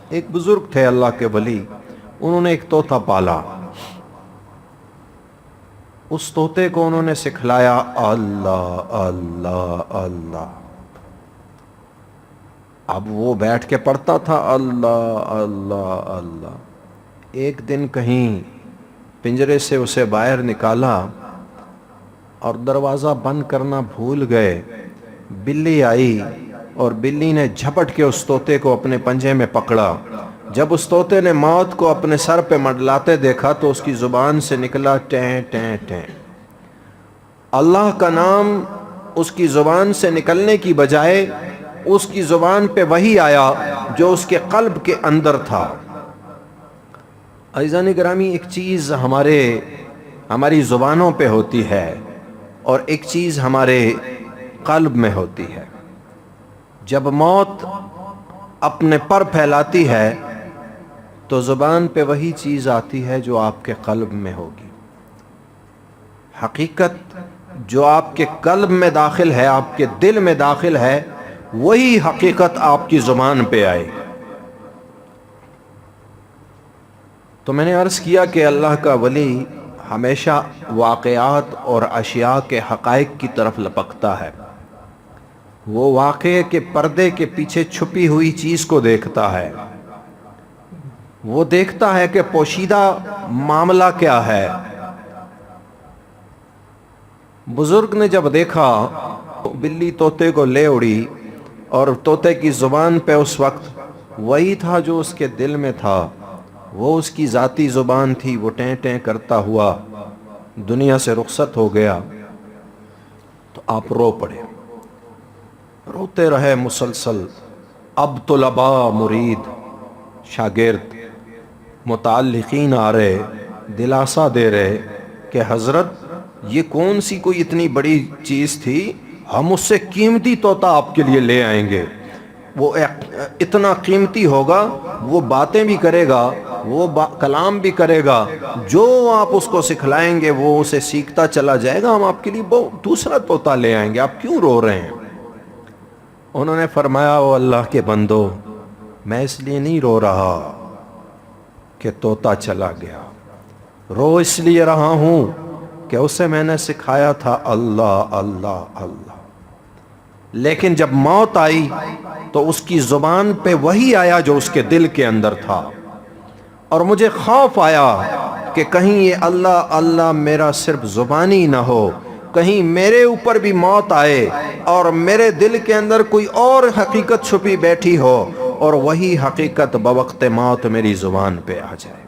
ایک بزرگ تھے اللہ کے ولی، انہوں نے ایک طوطا پالا. اس طوطے کو انہوں نے سکھلایا اللہ اللہ اللہ. اب وہ بیٹھ کے پڑھتا تھا اللہ اللہ اللہ. ایک دن کہیں پنجرے سے اسے باہر نکالا اور دروازہ بند کرنا بھول گئے. بلی آئی اور بلی نے جھپٹ کے اس طوطے کو اپنے پنجے میں پکڑا. جب اس طوطے نے موت کو اپنے سر پہ منڈلاتے دیکھا تو اس کی زبان سے نکلا ٹیں ٹیں ٹیں. اللہ کا نام اس کی زبان سے نکلنے کی بجائے اس کی زبان پہ وہی آیا جو اس کے قلب کے اندر تھا. عزیزان گرامی، ایک چیز ہماری زبانوں پہ ہوتی ہے اور ایک چیز ہمارے قلب میں ہوتی ہے. جب موت اپنے پر پھیلاتی ہے تو زبان پہ وہی چیز آتی ہے جو آپ کے قلب میں ہوگی. حقیقت جو آپ کے قلب میں داخل ہے، آپ کے دل میں داخل ہے، وہی حقیقت آپ کی زبان پہ آئے گی. تو میں نے عرض کیا کہ اللہ کا ولی ہمیشہ واقعات اور اشیاء کے حقائق کی طرف لپکتا ہے. وہ واقعے کے پردے کے پیچھے چھپی ہوئی چیز کو دیکھتا ہے. وہ دیکھتا ہے کہ پوشیدہ معاملہ کیا ہے. بزرگ نے جب دیکھا بلی طوطے کو لے اڑی اور طوطے کی زبان پہ اس وقت وہی تھا جو اس کے دل میں تھا، وہ اس کی ذاتی زبان تھی. وہ ٹیں ٹیں کرتا ہوا دنیا سے رخصت ہو گیا تو آپ رو پڑے. روتے رہے مسلسل. اب طلباء مرید شاگرد متعلقین آ رہے دلاسا دے رہے کہ حضرت یہ کون سی کوئی اتنی بڑی چیز تھی، ہم اس سے قیمتی طوطا آپ کے لیے لے آئیں گے. وہ اتنا قیمتی ہوگا، وہ باتیں بھی کرے گا، وہ کلام بھی کرے گا، جو آپ اس کو سکھلائیں گے وہ اسے سیکھتا چلا جائے گا. ہم آپ کے لیے دوسرا طوطا لے آئیں گے، آپ کیوں رو رہے ہیں؟ انہوں نے فرمایا او اللہ کے بندو، میں اس لیے نہیں رو رہا کہ طوطا چلا گیا، رو اس لیے رہا ہوں کہ اسے میں نے سکھایا تھا اللہ اللہ اللہ. لیکن جب موت آئی تو اس کی زبان پہ وہی آیا جو اس کے دل کے اندر تھا. اور مجھے خوف آیا کہ کہیں یہ اللہ اللہ میرا صرف زبانی نہ ہو، کہیں میرے اوپر بھی موت آئے اور میرے دل کے اندر کوئی اور حقیقت چھپی بیٹھی ہو اور وہی حقیقت بوقت موت میری زبان پہ آ جائے.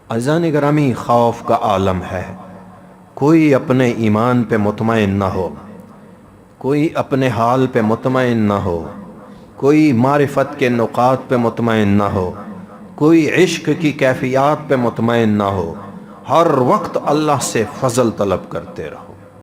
عزیزان گرامی، خوف کا عالم ہے. کوئی اپنے ایمان پہ مطمئن نہ ہو، کوئی اپنے حال پہ مطمئن نہ ہو، کوئی معرفت کے نقاط پہ مطمئن نہ ہو، کوئی عشق کی کیفیات پہ مطمئن نہ ہو. ہر وقت اللہ سے فضل طلب کرتے رہو.